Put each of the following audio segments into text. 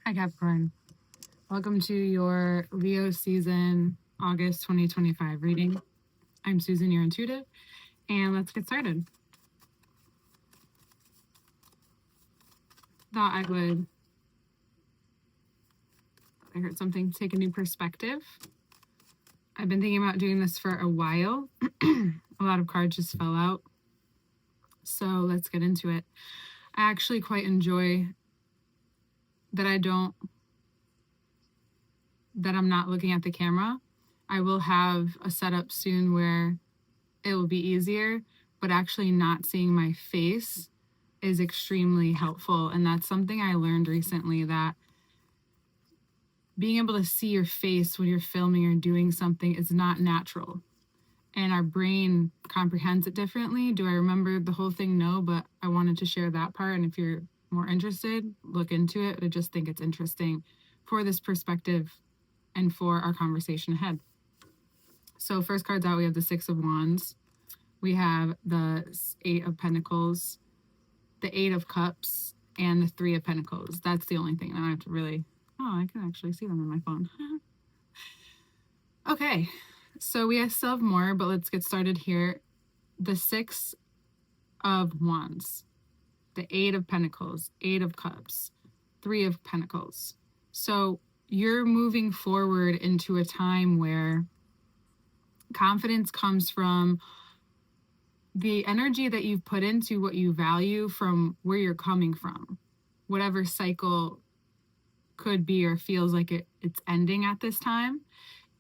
Hi, Capricorn. Welcome to your Leo season, August 2025 reading. I'm Susan, your intuitive, and let's get started. I heard something, take a new perspective. I've been thinking about doing this for a while. A lot of cards just fell out. So let's get into it. I actually quite enjoy that I'm not looking at the camera. I will have a setup soon where it will be easier, but actually not seeing my face is extremely helpful. And that's something I learned recently, that being able to see your face when you're filming or doing something is not natural. And our brain comprehends it differently. Do I remember the whole thing? No, but I wanted to share that part. And if you're more interested, look into it. I just think it's interesting for this perspective and for our conversation ahead. So first cards out, we have the Six of Wands. We have the Eight of Pentacles, the Eight of Cups, and the Three of Pentacles. That's the only thing. I have to really... Oh, I can actually see them on my phone. Okay, so we still have more, but let's get started here. The Six of Wands, the Eight of Pentacles, Eight of Cups, Three of Pentacles. So you're moving forward into a time where confidence comes from the energy that you've put into what you value from where you're coming from. Whatever cycle could be or feels like it's ending at this time.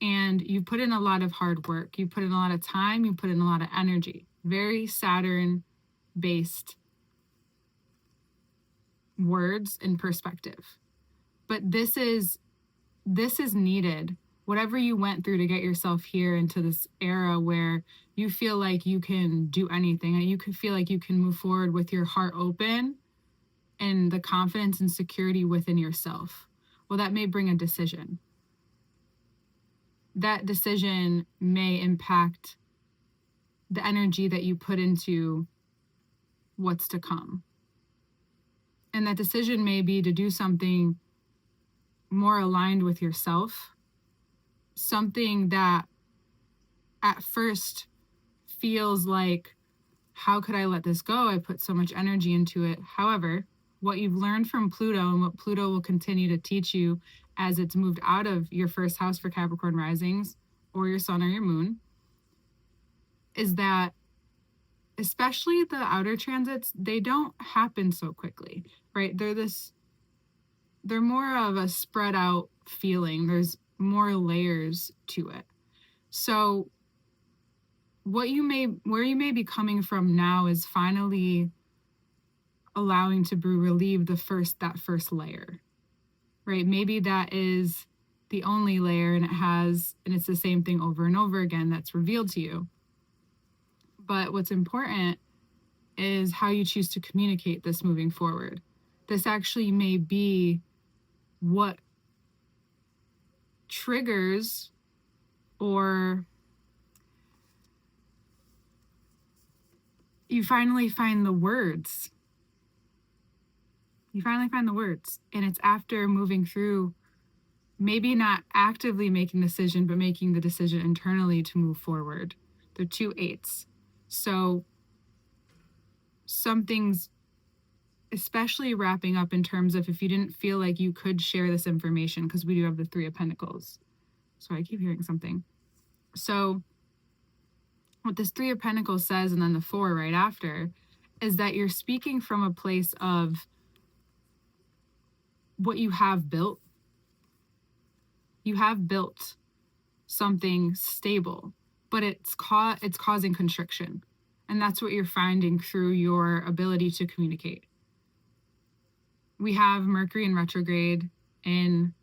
And you put in a lot of hard work. You put in a lot of time. You put in a lot of energy. Very Saturn-based words and perspective. But this is needed. Whatever you went through to get yourself here into this era where you feel like you can do anything, and you can feel like you can move forward with your heart open and the confidence and security within yourself. Well, that may bring a decision. That decision may impact the energy that you put into what's to come. And that decision may be to do something more aligned with yourself, something that at first feels like, how could I let this go? I put so much energy into it. However, what you've learned from Pluto and what Pluto will continue to teach you as it's moved out of your first house for Capricorn risings or your sun or your moon is that, especially the outer transits, they don't happen so quickly, right? They're more of a spread out feeling. There's more layers to it. So where you may be coming from now is finally allowing to be relieved that first layer, right? Maybe that is the only layer and it's the same thing over and over again that's revealed to you. But what's important is how you choose to communicate this moving forward. This actually may be what triggers or you finally find the words. And it's after moving through, maybe not actively making the decision, but making the decision internally to move forward. They're 2 8s. So something's especially wrapping up in terms of if you didn't feel like you could share this information, because we do have the Three of Pentacles. So I keep hearing something. So what this Three of Pentacles says, and then the 4 right after, is that you're speaking from a place of what you have built. You have built something stable, but it's causing constriction. And that's what you're finding through your ability to communicate. We have Mercury in retrograde in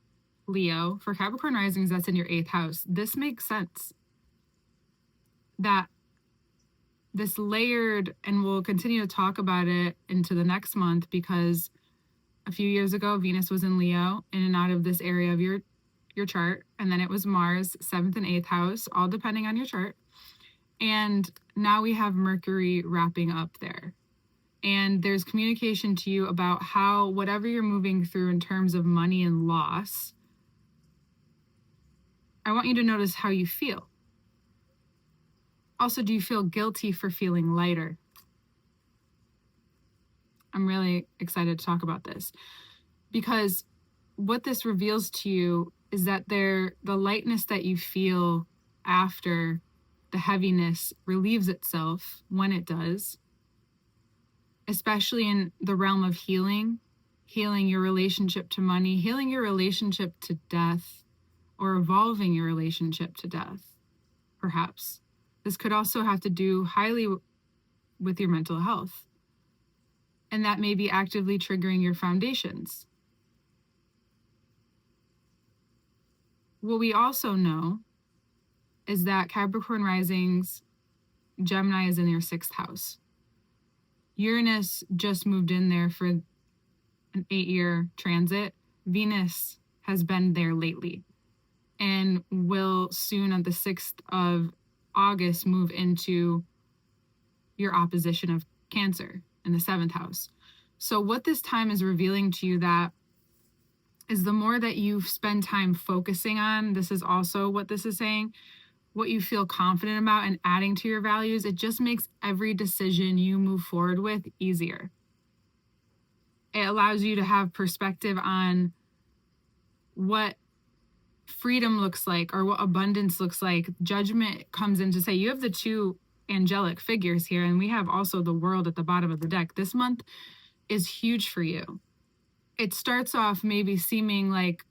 Leo. For Capricorn risings, that's in your 8th house. This makes sense. That this layered, and we'll continue to talk about it into the next month, because a few years ago, Venus was in Leo, in and out of this area of your chart. And then it was Mars, 7th and 8th house, all depending on your chart. And now we have Mercury wrapping up there. And there's communication to you about how whatever you're moving through in terms of money and loss, I want you to notice how you feel. Also, do you feel guilty for feeling lighter? I'm really excited to talk about this because what this reveals to you is that the lightness that you feel after the heaviness relieves itself when it does, especially in the realm of healing your relationship to money, healing your relationship to death, or evolving your relationship to death, perhaps. This could also have to do highly with your mental health, and that may be actively triggering your foundations. What we also know is that Capricorn risings, Gemini is in your 6th house. Uranus just moved in there for an 8-year transit. Venus has been there lately and will soon on the 6th of August move into your opposition of Cancer in the 7th house. So what this time is revealing to you that is the more that you spend time focusing on, this is also what this is saying, what you feel confident about and adding to your values, it just makes every decision you move forward with easier. It allows you to have perspective on what freedom looks like or what abundance looks like. Judgment comes in to say, you have the 2 angelic figures here, and we have also the world at the bottom of the deck. This month is huge for you. It starts off maybe seeming like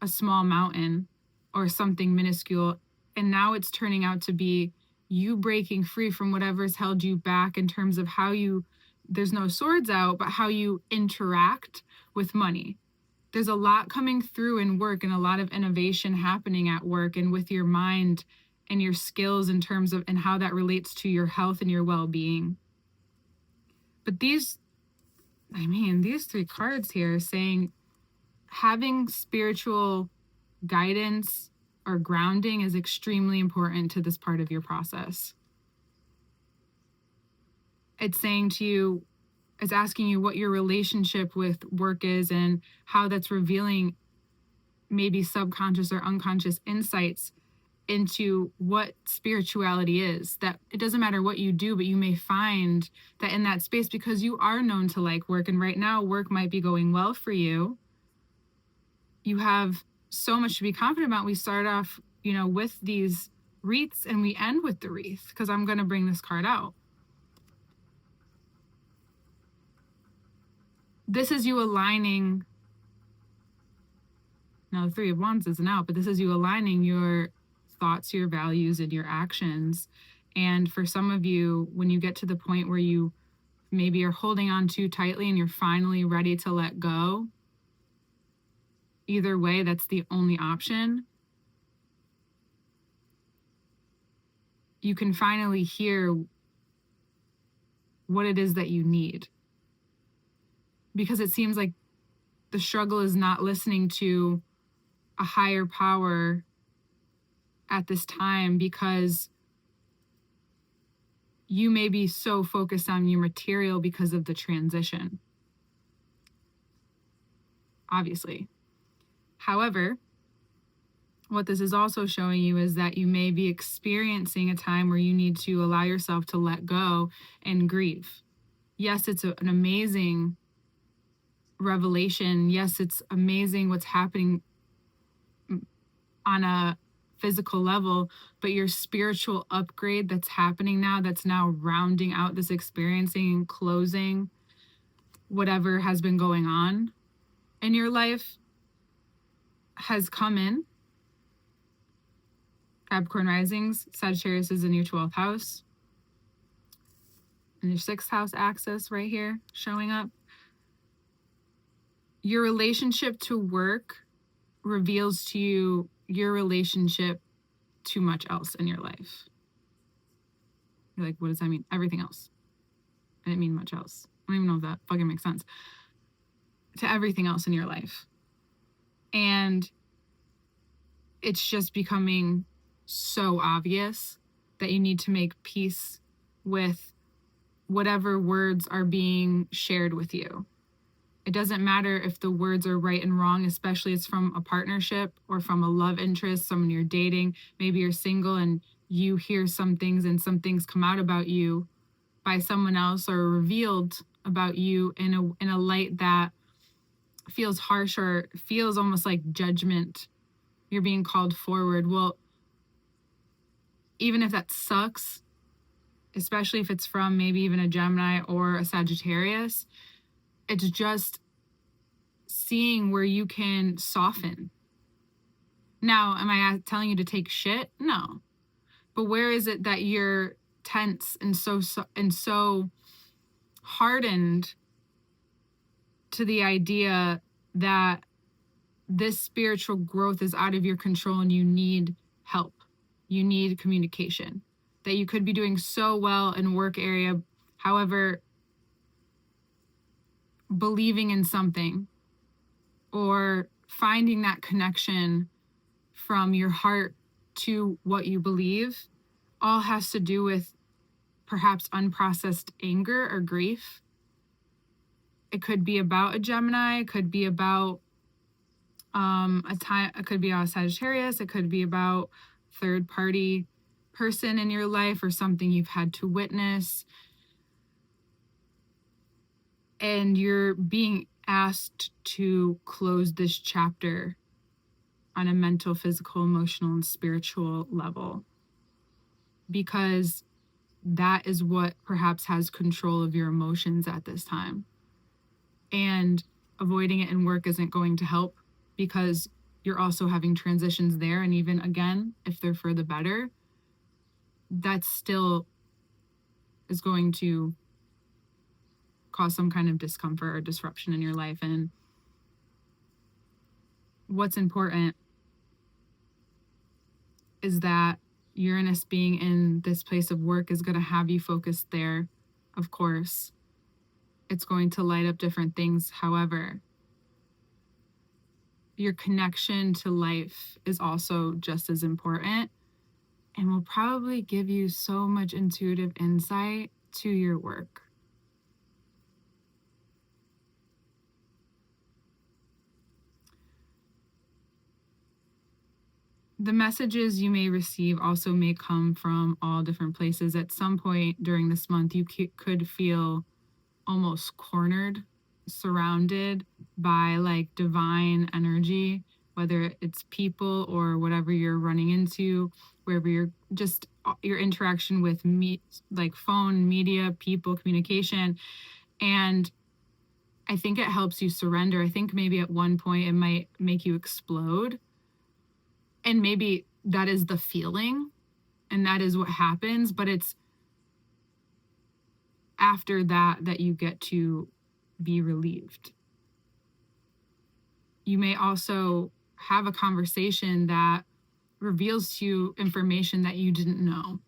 a small mountain or something minuscule, and now it's turning out to be you breaking free from whatever's held you back in terms of how you, there's no swords out, but how you interact with money. There's a lot coming through in work and a lot of innovation happening at work and with your mind and your skills in terms of and how that relates to your health and your well-being. But these 3 cards here are saying having spiritual guidance or grounding is extremely important to this part of your process. It's saying to you, it's asking you what your relationship with work is and how that's revealing maybe subconscious or unconscious insights into what spirituality is. That it doesn't matter what you do, but you may find that in that space, because you are known to like work, and right now work might be going well for you, you have so much to be confident about. We start off, with these wreaths and we end with the wreath, because I'm going to bring this card out. This is you aligning. Now the 3 of Wands isn't out, but this is you aligning your thoughts, your values, and your actions. And for some of you, when you get to the point where you maybe are holding on too tightly and you're finally ready to let go, either way, that's the only option. You can finally hear what it is that you need. Because it seems like the struggle is not listening to a higher power at this time, because you may be so focused on your material because of the transition, obviously. However, what this is also showing you is that you may be experiencing a time where you need to allow yourself to let go and grieve. Yes, it's an amazing revelation. Yes, it's amazing what's happening on a physical level, but your spiritual upgrade that's happening now, that's now rounding out this experiencing and closing whatever has been going on in your life, has come in. Capricorn risings, Sagittarius is in your 12th house, and your 6th house axis right here showing up. Your relationship to work reveals to you your relationship to much else in your life. You're like, what does that mean? Everything else. I didn't mean much else. I don't even know if that fucking makes sense. To everything else in your life. And it's just becoming so obvious that you need to make peace with whatever words are being shared with you. It doesn't matter if the words are right and wrong, especially it's from a partnership or from a love interest, someone you're dating. Maybe you're single and you hear some things and some things come out about you by someone else or revealed about you in a light that feels harsh or feels almost like judgment. You're being called forward. Well, even if that sucks, especially if it's from maybe even a Gemini or a Sagittarius, it's just seeing where you can soften. Now, am I telling you to take shit? No. But where is it that you're tense and so hardened to the idea that this spiritual growth is out of your control and you need help? You need communication. That you could be doing so well in work area, however, believing in something or finding that connection from your heart to what you believe all has to do with perhaps unprocessed anger or grief. It could be about a Gemini, it could be about it could be a Sagittarius, it could be about third party person in your life or something you've had to witness. And you're being asked to close this chapter on a mental, physical, emotional, and spiritual level, because that is what perhaps has control of your emotions at this time. And avoiding it in work isn't going to help, because you're also having transitions there. And even again, if they're for the better, that still is going to cause some kind of discomfort or disruption in your life. And what's important is that Uranus being in this place of work is going to have you focused there. Of course, it's going to light up different things. However, your connection to life is also just as important and will probably give you so much intuitive insight to your work. The messages you may receive also may come from all different places. At some point during this month, you could feel almost cornered, surrounded by like divine energy, whether it's people or whatever you're running into, wherever you're just your interaction with like phone, media, people, communication. And I think it helps you surrender. I think maybe at one point it might make you explode. And maybe that is the feeling and that is what happens, but it's after that you get to be relieved. You may also have a conversation that reveals to you information that you didn't know.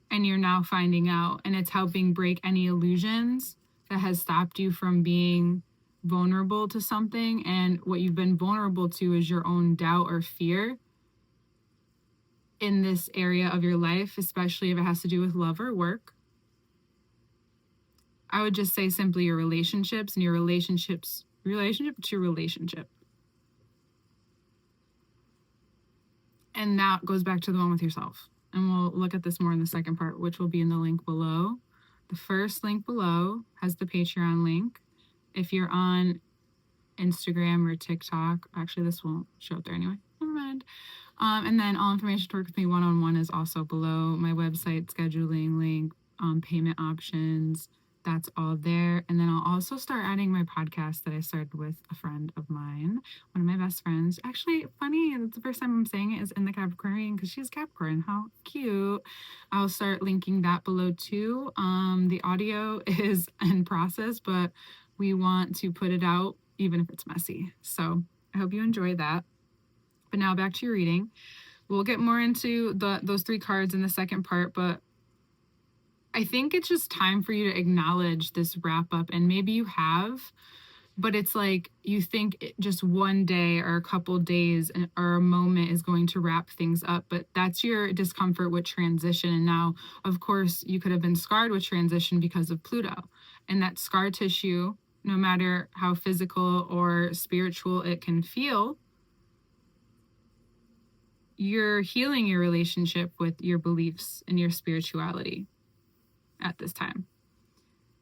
And you're now finding out, and it's helping break any illusions that has stopped you from being vulnerable to something. And what you've been vulnerable to is your own doubt or fear in this area of your life, especially if it has to do with love or work. I would just say simply your relationships and relationship to relationship. And that goes back to the one with yourself. And we'll look at this more in the second part, which will be in the link below. The first link below has the Patreon link. If you're on Instagram or TikTok, actually this won't show up there anyway. Never mind. And then all information to work with me one-on-one is also below. My website, scheduling link, payment options, that's all there. And then I'll also start adding my podcast that I started with a friend of mine, one of my best friends. Actually, funny, that's the first time I'm saying it is in the Capricorn because she's Capricorn. How cute. I'll start linking that below too. The audio is in process, but we want to put it out even if it's messy. So I hope you enjoy that. But now back to your reading. We'll get more into those three cards in the second part, but I think it's just time for you to acknowledge this wrap up. And maybe you have, but it's like you think just one day or a couple days or a moment is going to wrap things up, but that's your discomfort with transition. And now, of course, you could have been scarred with transition because of Pluto, and that scar tissue, no matter how physical or spiritual it can feel, you're healing your relationship with your beliefs and your spirituality at this time.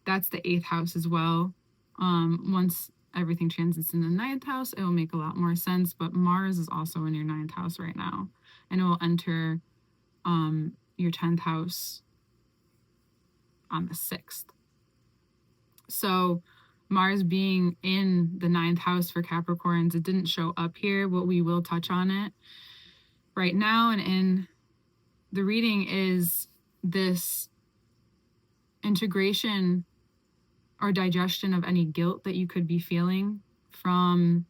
That's the 8th house as well. Once everything transits in the 9th house, it will make a lot more sense. But Mars is also in your 9th house right now, and it will enter your 10th house on the 6th. So Mars being in the 9th house for Capricorns, it didn't show up here, but we will touch on it right now. And in the reading is this integration or digestion of any guilt that you could be feeling from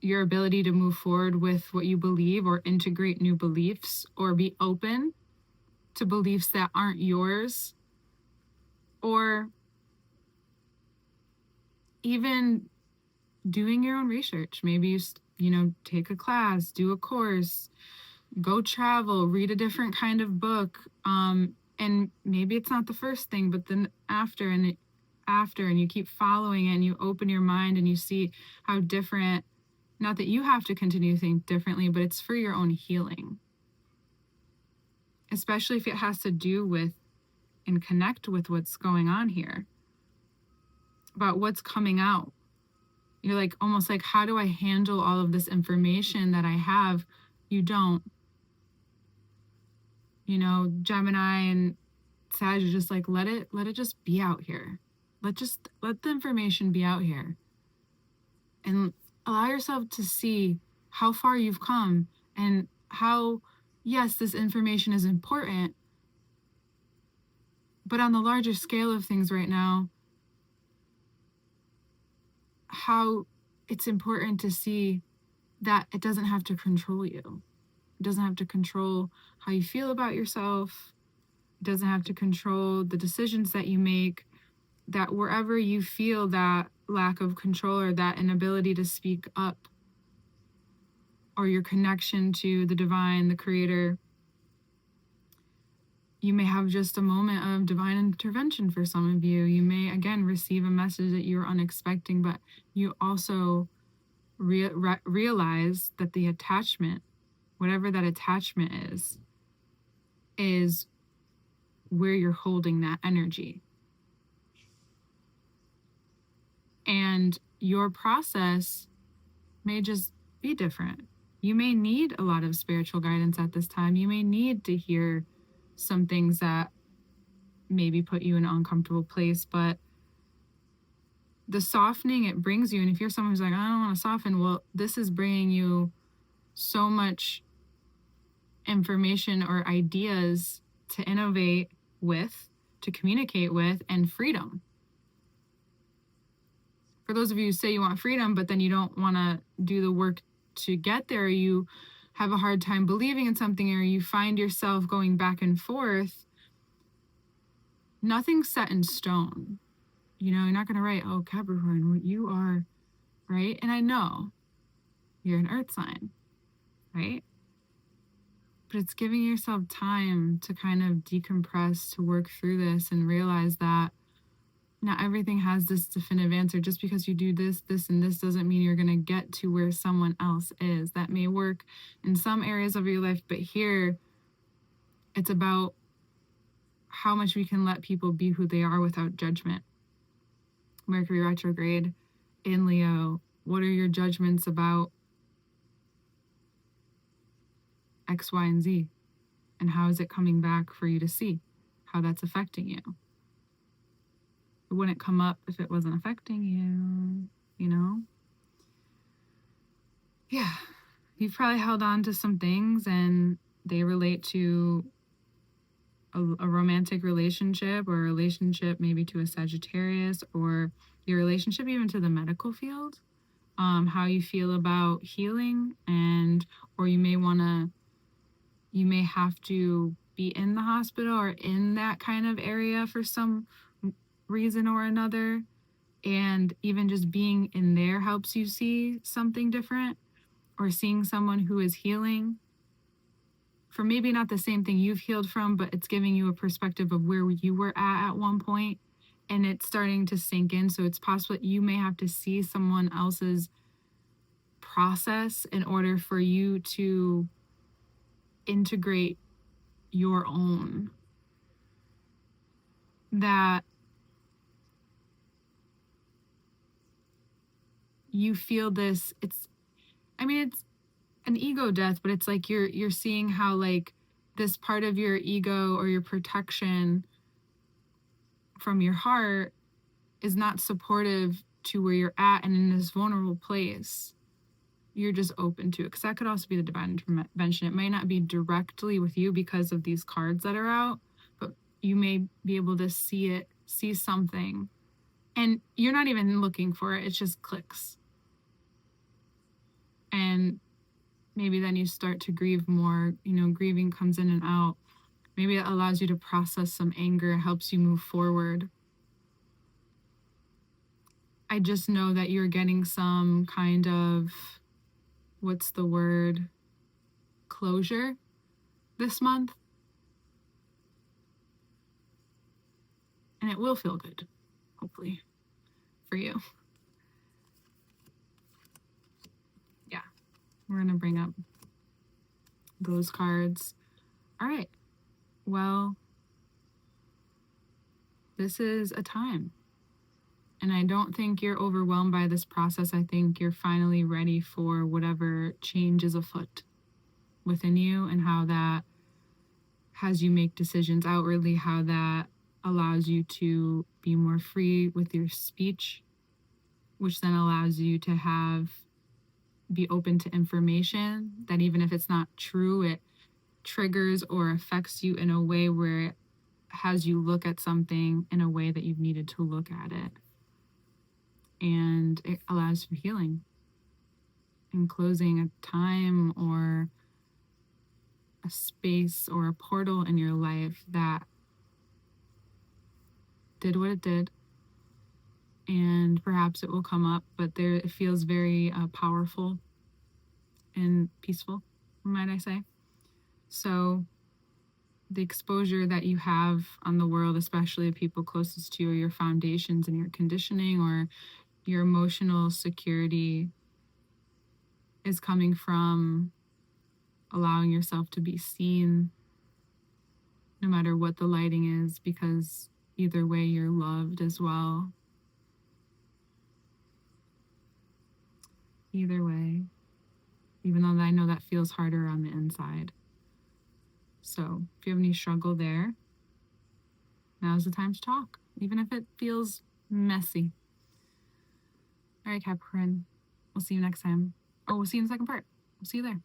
your ability to move forward with what you believe or integrate new beliefs or be open to beliefs that aren't yours, or even doing your own research. Maybe you take a class, do a course, go travel, read a different kind of book, and maybe it's not the first thing, but then after and you keep following it and you open your mind and you see how different, not that you have to continue to think differently, but it's for your own healing, especially if it has to do with and connect with what's going on here, about what's coming out. You're like, almost like, how do I handle all of this information that I have? You don't. Gemini and Sag are just like, let it just be out here. Let the information be out here. And allow yourself to see how far you've come and how, yes, this information is important, but on the larger scale of things right now, how it's important to see that it doesn't have to control you. It doesn't have to control how you feel about yourself. It doesn't have to control the decisions that you make. That wherever you feel that lack of control or that inability to speak up, or your connection to the divine, the creator, you may have just a moment of divine intervention for some of you. You may, again, receive a message that you're unexpecting, but you also realize that the attachment, whatever that attachment is where you're holding that energy. And your process may just be different. You may need a lot of spiritual guidance at this time. You may need to hear some things that maybe put you in an uncomfortable place, but the softening it brings you, and if you're someone who's like, I don't want to soften, well, this is bringing you so much information or ideas to innovate with, to communicate with, and freedom. For those of you who say you want freedom, but then you don't want to do the work to get there, you have a hard time believing in something, or you find yourself going back and forth, nothing's set in stone. You're not going to write, oh, Capricorn, you are, right? And I know you're an earth sign, right? But it's giving yourself time to kind of decompress, to work through this and realize that not everything has this definitive answer. Just because you do this, and this doesn't mean you're going to get to where someone else is. That may work in some areas of your life, but here it's about how much we can let people be who they are without judgment. Mercury retrograde in Leo. What are your judgments about X, Y, and Z? And how is it coming back for you to see how that's affecting you? It wouldn't come up if it wasn't affecting you, Yeah. You've probably held on to some things and they relate to a romantic relationship, or a relationship maybe to a Sagittarius, or your relationship even to the medical field. How you feel about healing, or you may have to be in the hospital or in that kind of area for some reason or another. And even just being in there helps you see something different, or seeing someone who is healing for maybe not the same thing you've healed from, but it's giving you a perspective of where you were at one point, and it's starting to sink in. So it's possible that you may have to see someone else's process in order for you to integrate your own. That you feel this, it's an ego death, but it's like you're seeing how like this part of your ego or your protection from your heart is not supportive to where you're at, and in this vulnerable place you're just open to it, because that could also be the divine intervention. It may not be directly with you because of these cards that are out, but you may be able to see something, and you're not even looking for it, it just clicks. And maybe then you start to grieve more. Grieving comes in and out. Maybe it allows you to process some anger, helps you move forward. I just know that you're getting some kind of, what's the word, closure this month. And it will feel good, hopefully, for you. Yeah, we're going to bring up those cards. All right. Well, this is a time. And I don't think you're overwhelmed by this process. I think you're finally ready for whatever change is afoot within you, and how that has you make decisions outwardly, how that allows you to be more free with your speech, which then allows you to be open to information that, even if it's not true, it triggers or affects you in a way where it has you look at something in a way that you've needed to look at it. And it allows for healing and closing a time or a space or a portal in your life that did what it did. And perhaps it will come up, but it feels very powerful and peaceful, might I say. So the exposure that you have on the world, especially the people closest to you, or your foundations and your conditioning or your emotional security, is coming from allowing yourself to be seen no matter what the lighting is, because either way you're loved as well. Either way, even though I know that feels harder on the inside. So if you have any struggle there, now's the time to talk, even if it feels messy. All right, Capricorn, we'll see you next time. Oh, we'll see you in the second part. We'll see you there.